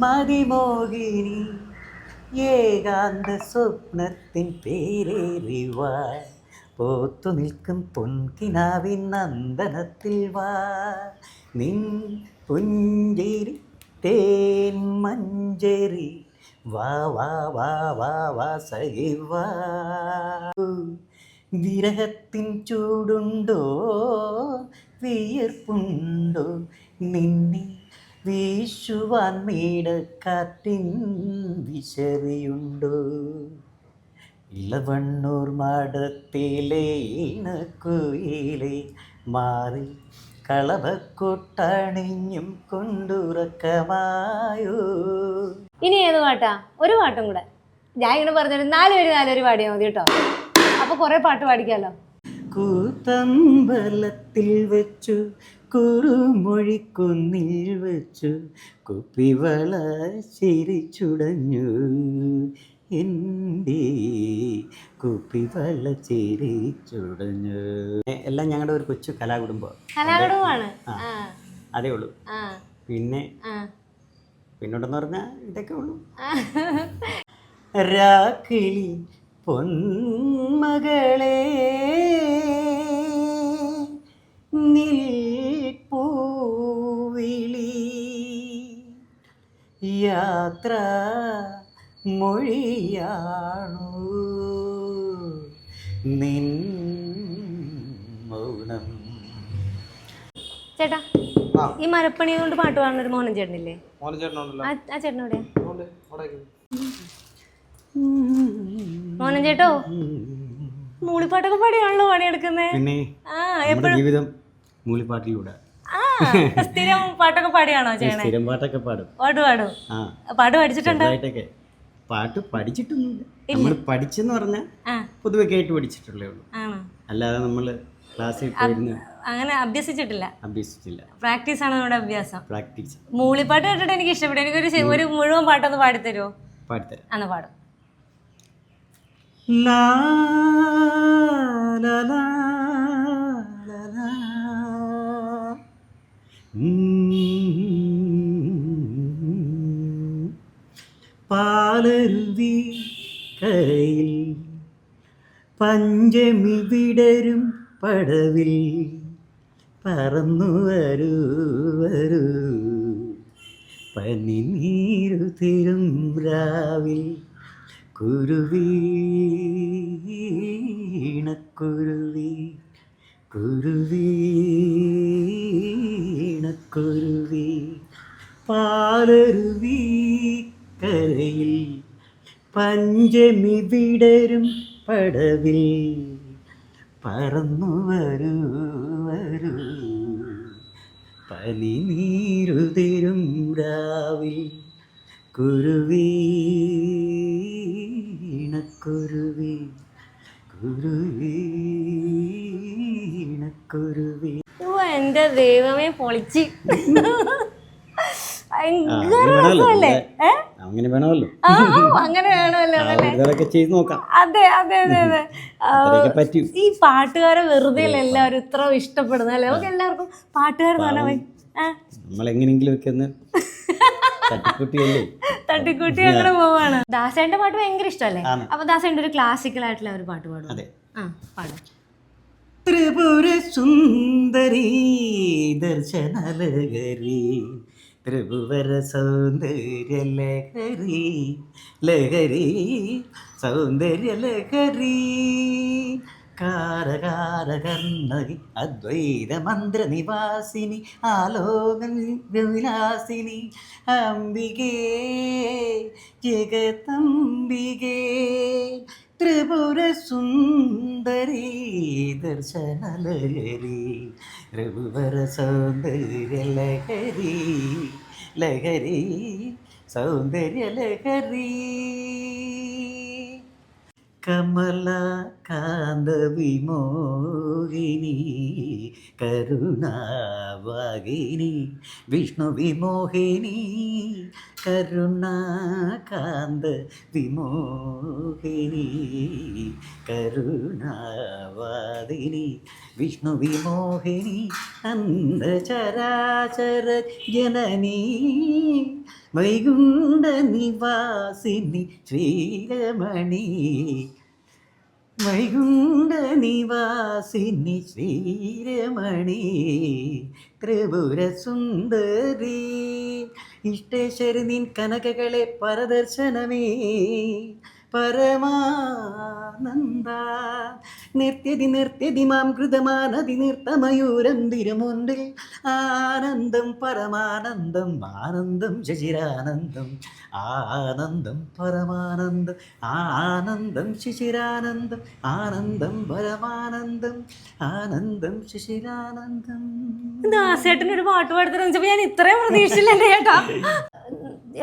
മതിമോഹിനി ഏകാന്ത സ്വപ്നത്തിൻ പേരേറിവാ പോത്തു നിൽക്കും പൊൻകിനാവിൻ നന്ദനത്തിൽ വാ നിൻ പുഞ്ചിരി തേൻ മഞ്ചേരി വാ വാ വാ വാ വാ സഖി വാ വിരഹത്തിൻ ചൂടുണ്ടോ വിയർപ്പുണ്ടോ നിന്നെ വീശുവാൻ മേടക്കാറ്റിൻ വിശറിയുണ്ടോ ഇളവണ്ണൂർ മാടത്തിലെ ഇണക്കുയിലെ മാറി കളഭക്കൊട്ടണിഞ്ഞും കൊണ്ടുറക്കമായോ. ഇനി ഏത് പാട്ടാ? ഒരു പാട്ടും കൂടെ ഞാൻ ഇങ്ങനെ പറഞ്ഞൊരു 4 പേര് പാടിയാൽ മതി കേട്ടോ. അപ്പൊ കുറെ പാട്ട് പാടിക്കാലോ. കൂത്തമ്പലത്തിൽ വെച്ചു കുറുമൊഴിക്കുന്നിൽ വെച്ചു കുപ്പിവള ചിരിച്ചുടഞ്ഞു എൻ്റെ കുപ്പിവള ചിരിച്ചുടഞ്ഞു. എല്ലാം ഞങ്ങളുടെ ഒരു കൊച്ചു കലാകുടുംബമാണ്. അതേ ഉള്ളൂ. പിന്നെ പിന്നോട്ടെന്ന് പറഞ്ഞാൽ ഇതൊക്കെ ഉള്ളൂ. രാക്കിളി പൊന്മകളെ നിൽപ്പൂവിളി യാത്ര മൊഴിയാണു നിൻ മൗനം. ചേട്ടാ ഈ മരപ്പണി കൊണ്ട് പാട്ട് പാടുന്ന ഒരു മോഹനൻ ചേട്ടനില്ലേ? ആ ചേട്ടനോടെ മോഹനൻ ചേട്ടോ മൂളിപ്പാട്ടൊക്കെ പാടിയാണല്ലോ പണിയെടുക്കുന്നേ. ജീവിതം മൂളിപ്പാട്ടിലൂടെ. സ്ഥിരം പാട്ടൊക്കെ പാടിയാണോ ചെയ്യണേ? സ്ഥിരം പാട്ടൊക്കെ പാടും. പാട്ട് പഠിച്ചിട്ടുണ്ടോ? പാട്ട് പഠിച്ചിട്ടൊന്നുമില്ല. നമ്മൾ പഠിച്ചെന്ന് പറഞ്ഞാൽ പൊതുവെ കേട്ട് പഠിച്ചിട്ടുള്ളേ ഉള്ളൂ. അല്ലാതെ നമ്മള് ക്ലാസ്സിൽ പോയിരുന്നു അങ്ങനെ അഭ്യസിച്ചിട്ടില്ല. പ്രാക്ടീസ് ആണ് നമ്മുടെ അഭ്യാസം. മൂളിപ്പാട്ട് കേട്ടിട്ട് എനിക്ക് ഇഷ്ടപ്പെട്ടു. എനിക്കൊരു മുഴുവൻ പാട്ടൊന്ന് പാടിത്തരുമോ? പാടിത്തരാം. അന്ന് പാടും. പാലരുവി കരയിൽ പഞ്ചമി വിടരും പടവിൽ പറന്നു വരൂ വരൂ പനിനീരു തിരും രാവിൽ കുരുവീണക്കുരുവി കുരുവീണക്കുരുവി പാലരുവി കരയിൽ പഞ്ചമി വിടരും പടവിൽ പറന്നു വരൂ വരൂ പനിനീരുതിരും രാവിൽ കുരുവീണക്കുരുവി കുരുവീണക്കുരുവി. എന്റെ ദൈവമേ പൊളിച്ച്. അങ്ങനെ വേണമല്ലോ. അങ്ങനെ വേണമല്ലോ. അതെ അതെ അതെ അതെ. ഈ പാട്ടുകാരെ വെറുതെ എല്ലാവരും ഇത്ര ഇഷ്ടപ്പെടുന്നത് അല്ലേ? നമുക്ക് എല്ലാവർക്കും പാട്ടുകാരെന്ന് പറഞ്ഞാൽ നമ്മളെങ്ങനെങ്കിലും തട്ടിക്കൂട്ടി അങ്ങനെ പോവാണ്. ദാസേന്റെ പാട്ട് ഭയങ്കര ഇഷ്ടമല്ലേ? അപ്പൊ ദാസേന്റെ ഒരു ക്ലാസിക്കൽ ആയിട്ടുള്ള ഒരു പാട്ട് പാടും. പാടും. ത്രിപുര സുന്ദരി ദർശനലഹരി ത്രിപുവര സൗന്ദര്യ ലഹരി ലഹരി സൗന്ദര്യ ലഹരി കാരകാരകർണകി അദ്വൈത മന്ത്ര നിവാസിനി ആലോകവിലാസിനി അംബികേ ജഗതംബികേ ത്രിപുര സുന്ദരി ദർശനലഹരി രഘുവര സൗന്ദര്യ ലഹരി ലഹരി സൗന്ദര്യ ലഹരി കമലകാന്ത വിമോഹിനി കരുണാവാഹിനി വിഷ്ണു വിമോഹിനി കരുണാകാന്ത വിമോഹിനി കരുണാവാദിനി വിഷ്ണു വിമോഹിനി അന്ധചരാചര ജനനീ വൈകുണ്ഠ നിവാസിനി ശ്രീരമണി വൈകുണ്ഠ നിവാസിനി ശ്രീരമണി ത്രിപുര സുന്ദരി ഇഷ്ടേശ്വരി നിൻ കനകകളെ പരദർശനമേ പരമാനന്ദ നിർത്യതി മാം കൃതമാനതി നൃത്തമയൂരം തിരുമുണ്ടിൽ ആനന്ദം പരമാനന്ദം ആനന്ദം ശിശിരാനന്ദം ആനന്ദം പരമാനന്ദം ആനന്ദം ശിശിരാനന്ദം ആനന്ദം പരമാനന്ദം ആനന്ദം ശിശിരാനന്ദം. ദാസേട്ടൻ ഒരു പാട്ട് പാടുന്ന വെച്ചപ്പോ ഞാൻ ഇത്രയും പ്രതീക്ഷിച്ചില്ല ചേട്ടാ.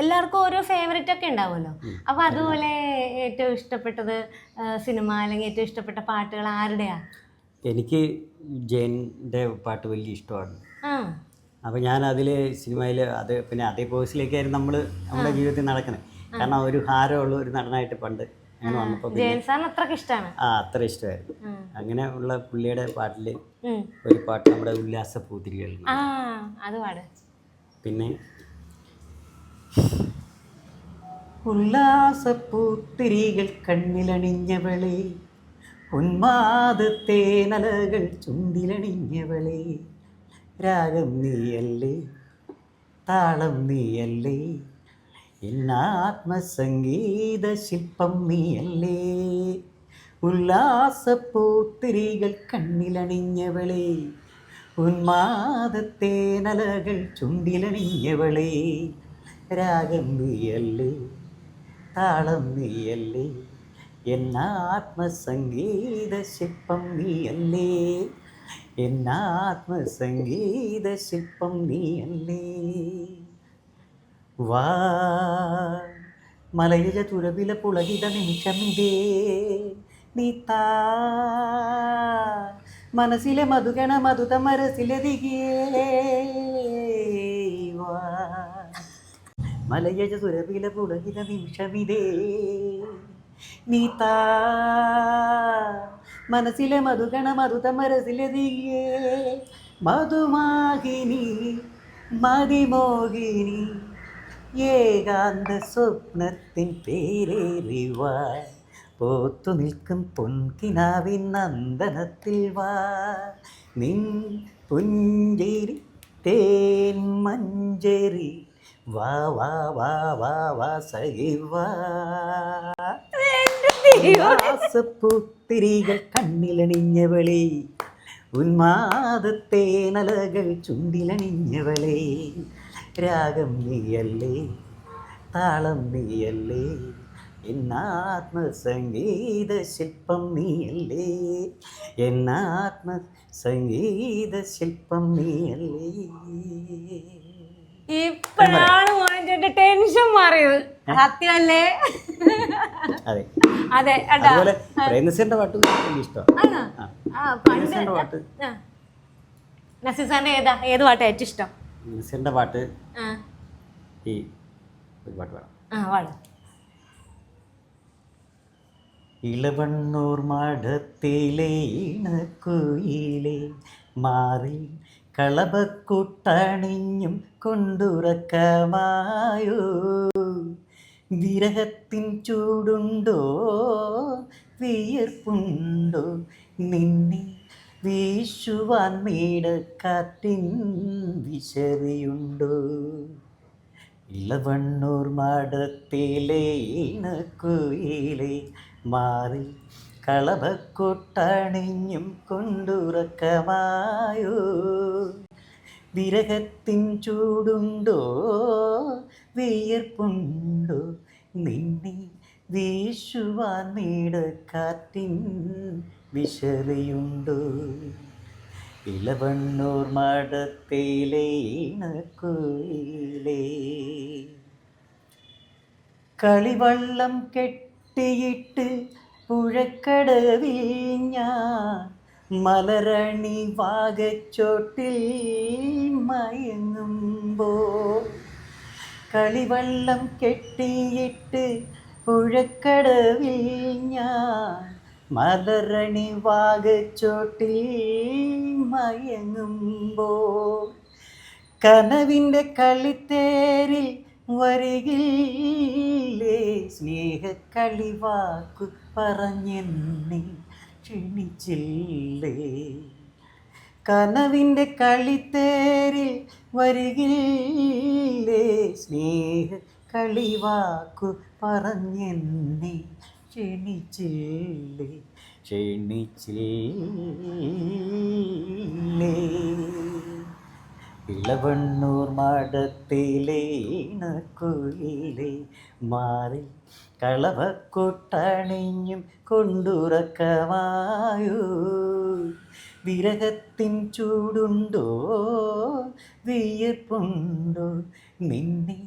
എല്ലാവർക്കും ഓരോ ഫേവറേറ്റ് ഒക്കെ ഉണ്ടാവുമല്ലോ. അപ്പൊ അതുപോലെ ഏറ്റവും ഇഷ്ടപ്പെട്ടത് സിനിമ അല്ലെങ്കിൽ ഏറ്റവും ഇഷ്ടപ്പെട്ട പാട്ടുകൾ ആരുടെയാ? എനിക്ക് ജയൻ്റെ പാട്ട് വലിയ ഇഷ്ടമാണ്. അപ്പോൾ ഞാൻ അതിൽ സിനിമയിൽ അത് പിന്നെ അതേ കോഴ്സിലേക്കായിരുന്നു നമ്മുടെ ജീവിതത്തിൽ നടക്കുന്നത്. കാരണം ഒരു ഹാരമുള്ള ഒരു നടനായിട്ട് പണ്ട് അങ്ങനെ വന്നപ്പോൾ അത്ര ഇഷ്ടമായിരുന്നു. അങ്ങനെ ഉള്ള പുള്ളിയുടെ പാട്ടിൽ ഒരു പാട്ട് നമ്മുടെ ഉല്ലാസ പൂത്തിരികൾ. പിന്നെ ഉല്ലാസപ്പൂത്തിരികൾ കണ്ണിലണിഞ്ഞവളെ ഉന്മാദത്തേനലകൾ ചുണ്ടിലണിഞ്ഞവളെ രാഗം നീയല്ലേ താളം നീയല്ലേ എന്നാത്മസംഗീത ശില്പം നീയല്ലേ ഉല്ലാസപ്പൂത്തിരികൾ കണ്ണിലണിഞ്ഞവളെ ഉന്മാദത്തേനലകൾ ചുണ്ടിലണിഞ്ഞവളെ രാഗം നീയല്ലേ താളം നീയല്ലേ എന്നാത്മസംഗീത ശില്പം നീയല്ലേ എന്നാത്മസംഗീത ശില്പം നീയല്ലേ വാ മലയജ തുരവില പുളകിത നിമിഷമിതേ നീത്താ മനസ്സിലെ മധുഗണ മധുത മനസ്സിലെ ദിഗേ വാ മലയജ തുരവില പുളകിത നിമിഷമിതേ നീത്താ മനസ്സിലെ മധുഗണ മധുത മനസ്സിലെ ദിഗേ മധുമാഹിനി മതിമോഹിനി ഏകാന്ത സ്വപ്നത്തിൻ പേരേറിവാ പോത്തു നിൽക്കും പൊൻകിനാവിൻ നന്ദനത്തിൽ വാ നിൻ പുഞ്ചേരി തേൻ മഞ്ചേരി വാ വാ വാ വാ വാ സഖി വാ ഉല്ലാസപ്പൂത്തിരികൾ കണ്ണിലണിഞ്ഞവളെ ഉന്മാദത്തേനലകൾ ചുണ്ടിലണിഞ്ഞവളെ രാഗം നീയല്ലേ താളം നീയല്ലേ എന്നാത്മസംഗീത ശില്പം നീയല്ലേ എന്നാത്മസംഗീത ശില്പം നീയല്ലേ. ഇപ്പോഴാണ് മോനെ ടെൻഷൻ മാറിയത്. സത്യമല്ലേ? അതെ അതെ. അതുപോലെ പ്രേംനസീറിന്റെ പാട്ട് എനിക്ക് ഇഷ്ടമാണ്. നസീർ സാറിന്റെ ഏത് പാട്ടാ ഏറ്റവും ഇഷ്ടം? നസീറിന്റെ പാട്ട് ഈ ഒരു പാട്ട് പാടാം. ഇളവണ്ണൂർ മഠത്തിലെ ഇണക്കുയിലെ മാറി കളഭക്കുട്ടണിഞ്ഞും കൊണ്ടുറക്കമായോ വിരഹത്തിൻ ചൂടുണ്ടോ വിയർപ്പുണ്ടോ നിന്നെ വീശുവാൻ മേടക്കാറ്റിൻ വിശറിയുണ്ടോ ഇളവണ്ണൂർ മഠത്തിലെ ഇണക്കുയിലെ മാറി കളഭക്കൊട്ടണിഞ്ഞും കൊണ്ടുറക്കമായോ വിരഹത്തിൻ ചൂടുണ്ടോ വിയർപ്പുണ്ടോ നിന്നെ വീശുവാൻ മേടക്കാറ്റിൻ വിശറിയുണ്ടോ ഇളവണ്ണൂർ മഠത്തിലെ ഇണക്കുയിലേ കളിവള്ളം കെട്ടിയിട്ട് പുഴക്കടവിൽ ഞാൻ മലരണി വാഗച്ചോട്ടിൽ മയങ്ങുമ്പോൾ കളിവള്ളം കെട്ടിയിട്ട് പുഴക്കടവിൽ ഞാൻ മലരണി വാഗച്ചോട്ടിൽ മയങ്ങുമ്പോൾ കനവിൻ്റെ കളിത്തേരിൽ വരികില്ലേ സ്നേഹക്കളിവാക്കു പറഞ്ഞെന്നെ ക്ഷണിച്ചില്ലേ കനവിൻ്റെ കളിത്തേരിൽ വരികില്ലേ സ്നേഹക്കളിവാക്കു പറഞ്ഞെന്നെ ക്ഷണിച്ചില്ലേ ക്ഷണിച്ചില്ലേ ഇളവണ്ണൂർ മഠത്തിലെ ഇണക്കുയിലെ മാറി കളവക്കൊട്ടണിഞ്ഞും കൊണ്ടുറക്കമായോ വിരഹത്തിൻ ചൂടുണ്ടോ വിയർപ്പുണ്ടോ നിന്നെ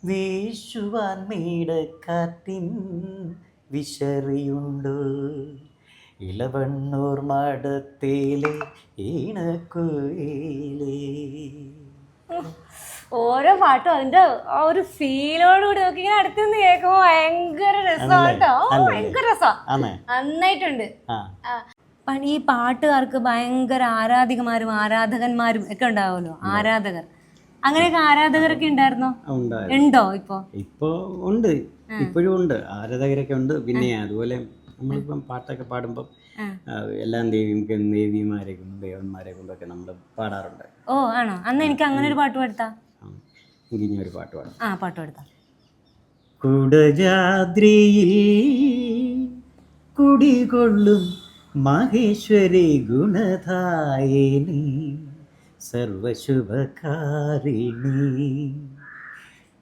വീശുവാൻ മേടക്കാറ്റിൻ വിശറിയുണ്ടോ ഇളവണ്ണൂർ മഠത്തിലെ ഇണക്കുയിലേ. ഓരോ പാട്ടും അതിന്റെ ആ ഒരു ഫീലോടുകൂടി നോക്കി ഇങ്ങനെ അടുത്ത് നിന്ന് കേൾക്കുമ്പോ ഭയങ്കര രസമാട്ടോ. ഭയങ്കര രസമാണ്, നന്നായിട്ടുണ്ട്. ഈ പാട്ടുകാർക്ക് ഭയങ്കര ആരാധികമാരും ആരാധകന്മാരും ഒക്കെ ഉണ്ടാവുമല്ലോ, ആരാധകർ. അങ്ങനെയൊക്കെ ആരാധകരൊക്കെ ഉണ്ടായിരുന്നോ? ഉണ്ടോ? ഇപ്പോ ഉണ്ട്, ഇപ്പോഴും ഉണ്ട്, ആരാധകരൊക്കെ ഉണ്ട്. പിന്നെ അതുപോലെ നമ്മളിപ്പം പാട്ടൊക്കെ പാടുമ്പോൾ എല്ലാ ദേവിമാരെ കൊണ്ടും ദേവന്മാരെ കൊണ്ടൊക്കെ നമ്മൾ പാടാറുണ്ട്. ഓ ആണോ? അന്ന് എനിക്ക് അങ്ങനെ ഒരു പാട്ട് പാടുത്താ. ഇനി ഒരു പാട്ട് പാടാം. ആ പാട്ട് പാടുത്താ. കുടജാദ്രിയിൽ കുടികൊള്ളും മഹേശ്വരി ഗുണധായിനി സർവശുഭകാരിണി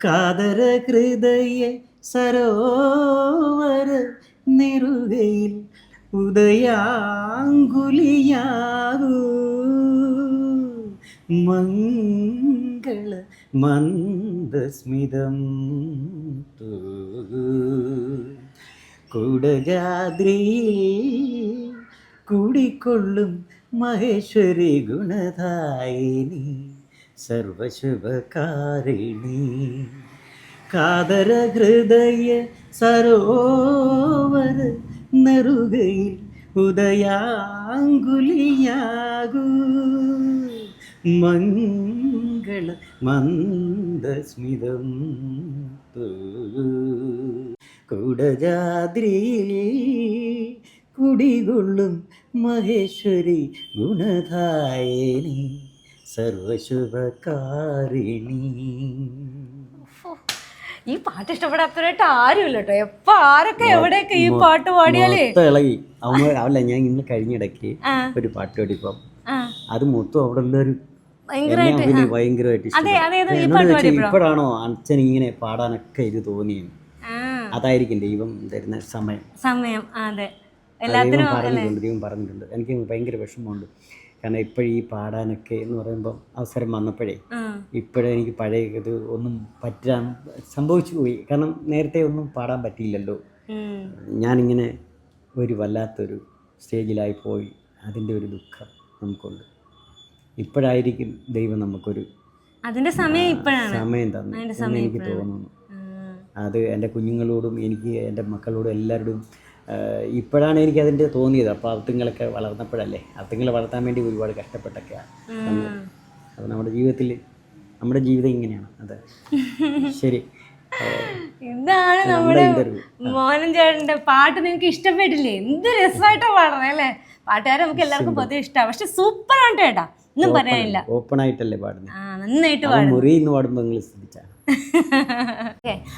കാതര ഹൃദയ സരോവര നെറുകയിൽ ഉദയാങ്കുലിയാകൂ മംഗള മന്ദസ്മിതം കുടജാദ്രിയിൽ കുടികൊള്ളും മഹേശ്വരി ഗുണധായിനി സർവശുഭകാരിണി കാതര ഹൃദയ സരോവര നെറുകയിൽ ഉദയാങ്കുലിയാകൂ മംഗള മന്ദസ്മിതം കുടജാദ്രിയിൽ കുടികൊള്ളും മഹേശ്വരി ഗുണധായിനി സർവശുഭകാരിണി. ഈ പാട്ട് ഇഷ്ടപ്പെടാത്തവരായിട്ട് ആരുമില്ല കേട്ടോ. എപ്പോ ആരൊക്കെ എവിടെയൊക്കെ ഈ പാട്ട് പാടിയാലേ ഇളകി അവല്ല. ഞാൻ ഇന്ന് കഴിഞ്ഞിടയ്ക്ക് ഒരു പാട്ട് പാടിപ്പം അത് മൊത്തം അവിടെ ഉള്ളൊരു ഭയങ്കരമായിട്ട് ഇപ്പോഴാണോ അച്ഛൻ ഇങ്ങനെ പാടാനൊക്കെ ഇത് തോന്നിയത്? അതായിരിക്കും ദൈവം തരുന്ന സമയം. അതെ, ദൈവം പറഞ്ഞിട്ടുണ്ട്. എനിക്ക് ഭയങ്കര വിഷമമുണ്ട്. കാരണം ഇപ്പോഴീ പാടാനൊക്കെ എന്ന് പറയുമ്പോൾ അവസരം വന്നപ്പോഴേ ഇപ്പോഴേ എനിക്ക് പഴയ ഇത് ഒന്നും സംഭവിച്ചു പോയി. കാരണം നേരത്തെ ഒന്നും പാടാൻ പറ്റിയില്ലല്ലോ. ഞാനിങ്ങനെ ഒരു വല്ലാത്തൊരു സ്റ്റേജിലായി പോയി. അതിൻ്റെ ഒരു ദുഃഖം നമുക്കുണ്ട്. ഇപ്പോഴായിരിക്കും ദൈവം നമുക്കൊരു അതിൻ്റെ സമയം തന്നെ എനിക്ക് തോന്നുന്നു. അത് എൻ്റെ കുഞ്ഞുങ്ങളോടും എനിക്ക് എൻ്റെ മക്കളോടും എല്ലാവരോടും ഇപ്പോഴാണ് എനിക്ക് അതിൻ്റെ തോന്നിയത്. അപ്പോൾ അവത്തുങ്ങളൊക്കെ വളർന്നപ്പോഴല്ലേ, അവത്തുങ്ങളെ വളർത്താൻ വേണ്ടി ഒരുപാട് കഷ്ടപ്പെട്ടൊക്കെയാണ്. അത് നമ്മുടെ ജീവിതം ഇങ്ങനെയാണ്. അതെ, ശരി. ഇതാണ് നമ്മുടെ മോഹനൻ ചേട്ടൻ്റെ പാട്ട്. നിങ്ങൾക്ക് ഇഷ്ടപ്പെട്ടില്ലേ? എന്ത് രസമായിട്ടാണ് പാടുന്നത് അല്ലേ? പാട്ടുകാരെ നമുക്ക് എല്ലാവർക്കും പൊതുവെ ഇഷ്ടമാണ്. പക്ഷെ സൂപ്പറാണ് കേട്ടാ, ഒന്നും പറയാനില്ല. ഓപ്പൺ ആയിട്ടല്ലേ പാടുന്നത്, നന്നായിട്ട് പാടുമ്പോൾ നിങ്ങൾ ശ്രദ്ധിച്ചാൽ.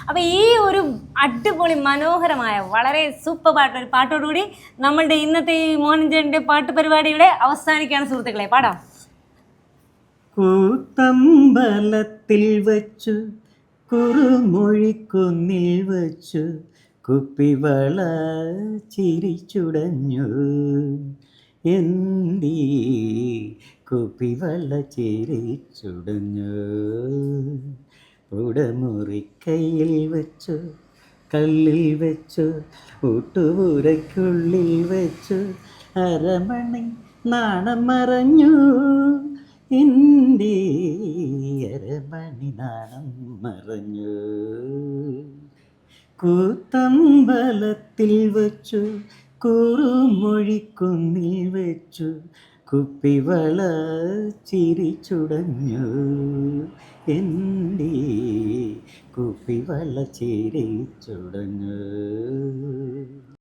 അപ്പൊ ഈ ഒരു അടിപൊളി മനോഹരമായ വളരെ സൂപ്പർ പാട്ടോടുകൂടി നമ്മളുടെ ഇന്നത്തെ ഈ മോഹനൻ ചേട്ടൻ്റെ പാട്ട് പരിപാടിയുടെ അവസാനിക്കുകയാണ് സുഹൃത്തുക്കളെ. പാടാം. കൂത്തമ്പലത്തിൽ വച്ചു കുറുമൊഴിക്കുന്നിൽ വച്ചു കുപ്പിവള ചിരിച്ചുടഞ്ഞു എന്തീ കുപ്പിവള ചിരിച്ചുടഞ്ഞു ഉടമുറിക്കയിൽ വെച്ചു കല്ലിൽ വെച്ചു ഊട്ടുപുരയ്ക്കുള്ളിൽ വെച്ചു അരമണി നാണം മറഞ്ഞു എൻ്റെ അരമണി നാണം മറഞ്ഞു, കൂത്തമ്പലത്തിൽ വച്ചു കുറുമൊഴിക്കുന്നിൽ വെച്ചു കുപ്പിവള ചിരിച്ചുടഞ്ഞു, എൻ്റെ കുപ്പിവള ചിരിച്ചുടഞ്ഞു.